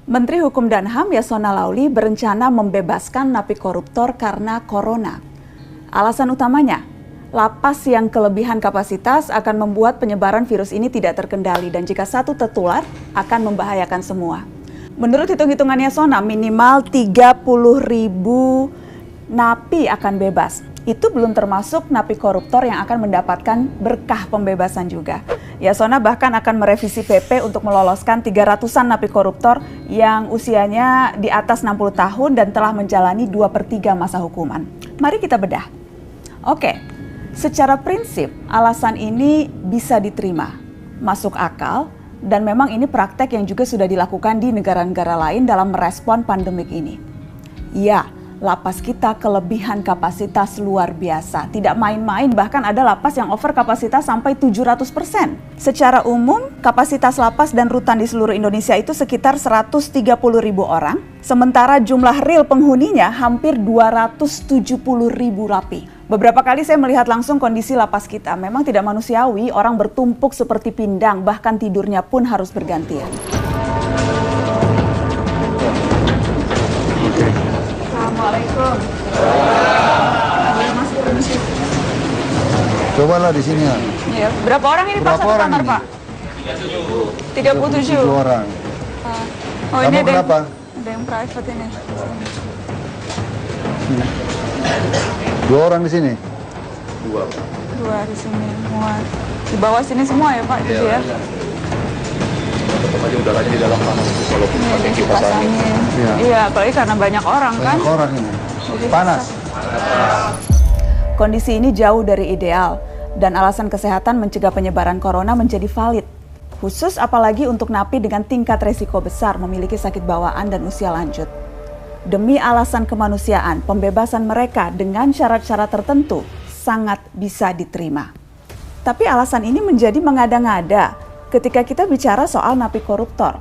Menteri Hukum dan HAM Yasona Laoly berencana membebaskan napi koruptor karena corona. Alasan utamanya, lapas yang kelebihan kapasitas akan membuat penyebaran virus ini tidak terkendali dan jika satu tertular akan membahayakan semua. Menurut hitung-hitungan Yasona, minimal 30.000 napi akan bebas. Itu belum termasuk napi koruptor yang akan mendapatkan berkah pembebasan juga. Yasona bahkan akan merevisi PP untuk meloloskan 300-an napi koruptor yang usianya di atas 60 tahun dan telah menjalani 2/3 masa hukuman. Mari kita bedah. Oke, secara prinsip alasan ini bisa diterima, masuk akal, dan memang ini praktek yang juga sudah dilakukan di negara-negara lain dalam merespon pandemik ini. Ya, lapas kita kelebihan kapasitas luar biasa, tidak main-main, bahkan ada lapas yang over kapasitas sampai 700%. Secara umum, kapasitas lapas dan rutan di seluruh Indonesia itu sekitar 130.000 orang, sementara jumlah real penghuninya hampir 270.000 napi. Beberapa kali saya melihat langsung kondisi lapas kita, memang tidak manusiawi, orang bertumpuk seperti pindang, bahkan tidurnya pun harus bergantian. Assalamualaikum. Cobalah di sini ya. Iya. Berapa orang ini Pak satu kamar Pak? 37 orang. Oh, Kamu ini ada kenapa? Ada yang private ini. Dua orang di sini. Dua di sini semua. Di bawah sini semua ya Pak, gitu ya. Tetap aja udaranya di dalam panas itu walaupun pakai kipas angin. Iya, apalagi karena banyak orang kan. Banyak orang ini. Jadi Panas. Kondisi ini jauh dari ideal dan alasan kesehatan mencegah penyebaran corona menjadi valid. Khusus apalagi untuk napi dengan tingkat resiko besar memiliki sakit bawaan dan usia lanjut. Demi alasan kemanusiaan, pembebasan mereka dengan syarat-syarat tertentu sangat bisa diterima. Tapi alasan ini menjadi mengada-ngada ketika kita bicara soal napi koruptor.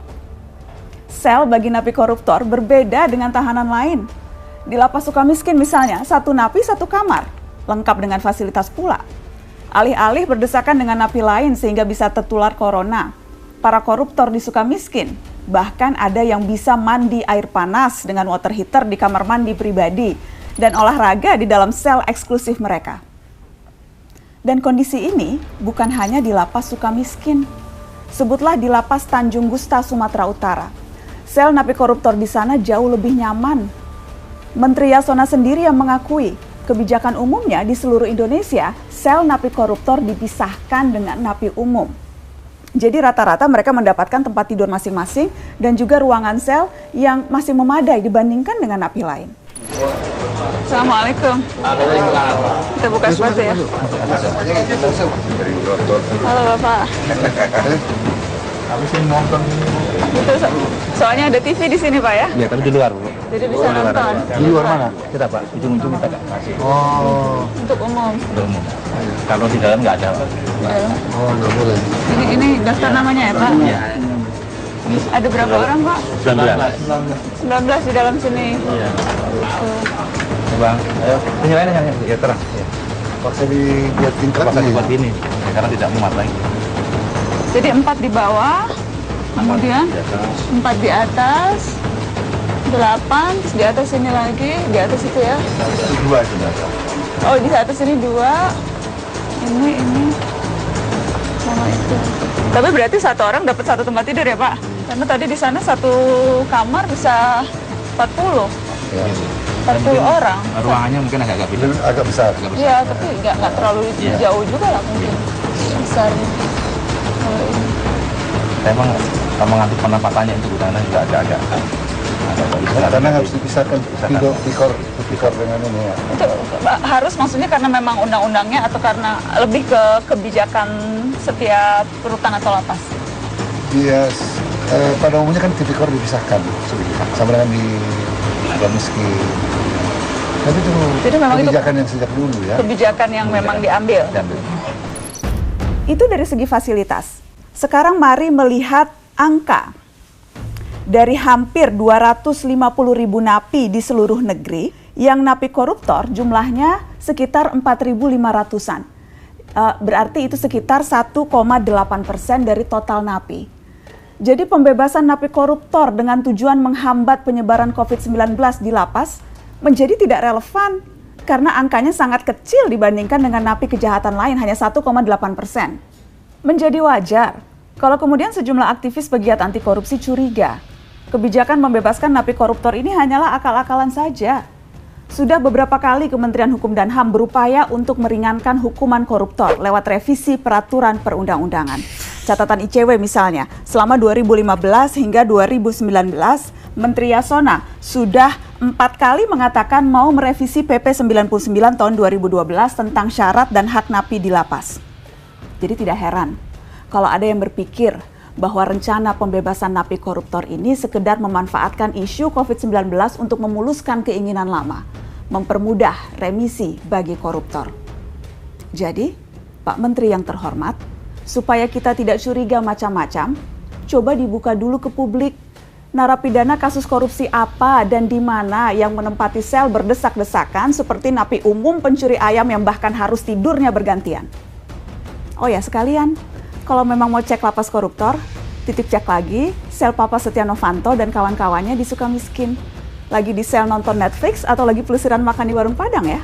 Sel bagi napi koruptor berbeda dengan tahanan lain. Di lapas Sukamiskin misalnya, satu napi satu kamar, lengkap dengan fasilitas pula. Alih-alih berdesakan dengan napi lain sehingga bisa tertular corona, para koruptor di Sukamiskin bahkan ada yang bisa mandi air panas dengan water heater di kamar mandi pribadi dan olahraga di dalam sel eksklusif mereka. Dan kondisi ini bukan hanya di lapas Sukamiskin. Sebutlah di lapas Tanjung Gusta, Sumatera Utara. Sel napi koruptor di sana jauh lebih nyaman. Menteri Yasona sendiri yang mengakui kebijakan umumnya di seluruh Indonesia, sel napi koruptor dipisahkan dengan napi umum. Jadi rata-rata mereka mendapatkan tempat tidur masing-masing dan juga ruangan sel yang masih memadai dibandingkan dengan napi lain. Assalamualaikum. Kita buka sepatu ya. Halo Bapak. Habis ini nonton. Itu soalnya ada TV di sini Pak ya? Ya, tapi di luar, Bu. Jadi bisa nonton. Di luar mana? Kita, Pak, ujung-ujung kita nggak kasih. Oh. Untuk umum. Untuk umum. Kalau di dalam nggak ada, Pak. Oh, nggak boleh. Ini daftar namanya ya Pak? Iya. Ini Ada berapa orang Pak? 19. 19 di dalam sini. Iya. Tuh. Bang, ayo. Penilaiannya ya terang. Ya. Paksa dibuat tingkat Paksa nih. dibuat ini, ya, karena tidak muat lagi. Jadi 4 di bawah, kemudian 4 di atas, 8, terus di atas ini lagi, di atas itu ya. Itu dua sudah. Oh, di atas ini 2, ini, sama itu. Tapi berarti satu orang dapat satu tempat tidur ya Pak? Karena tadi di sana satu kamar bisa 40. Ya. 40 orang. Ruangannya mungkin agak beda. Agak besar. Iya, tapi nggak terlalu jauh juga lah mungkin. Besar. Kalau ini. Emang kalau mengatur penempatannya itu gudangnya juga agak Karena harus dipisahkan pikor dengan ini ya. Itu harus maksudnya karena memang undang-undangnya atau karena lebih ke kebijakan setiap rutan atau lapas? Iya, pada umumnya kan tipikor dipisahkan sama dengan di Sukamiskin. Tapi itu Jadi memang kebijakan yang sejak dulu ya. Kebijakan yang memang diambil. Itu dari segi fasilitas. Sekarang mari melihat angka. Dari hampir 250.000 napi di seluruh negeri, yang napi koruptor jumlahnya sekitar 4.500-an. Berarti itu sekitar 1,8% dari total napi. Jadi pembebasan napi koruptor dengan tujuan menghambat penyebaran COVID-19 di lapas menjadi tidak relevan karena angkanya sangat kecil dibandingkan dengan napi kejahatan lain, hanya 1,8%. Menjadi wajar kalau kemudian sejumlah aktivis pegiat anti korupsi curiga kebijakan membebaskan napi koruptor ini hanyalah akal-akalan saja. Sudah beberapa kali Kementerian Hukum dan HAM berupaya untuk meringankan hukuman koruptor lewat revisi peraturan perundang-undangan. Catatan ICW misalnya, selama 2015 hingga 2019, Menteri Yasona sudah 4 kali mengatakan mau merevisi PP 99 tahun 2012 tentang syarat dan hak napi di lapas. Jadi tidak heran kalau ada yang berpikir bahwa rencana pembebasan napi koruptor ini sekedar memanfaatkan isu COVID-19 untuk memuluskan keinginan lama, mempermudah remisi bagi koruptor. Jadi, Pak Menteri yang terhormat, supaya kita tidak curiga macam-macam, coba dibuka dulu ke publik narapidana kasus korupsi apa dan di mana yang menempati sel berdesak-desakan seperti napi umum pencuri ayam yang bahkan harus tidurnya bergantian. Oh ya, sekalian, kalau memang mau cek lapas koruptor, titip cek lagi sel Papa Setia Novanto dan kawan-kawannya di Sukamiskin. Lagi di sel nonton Netflix atau lagi pelesiran makan di warung Padang ya?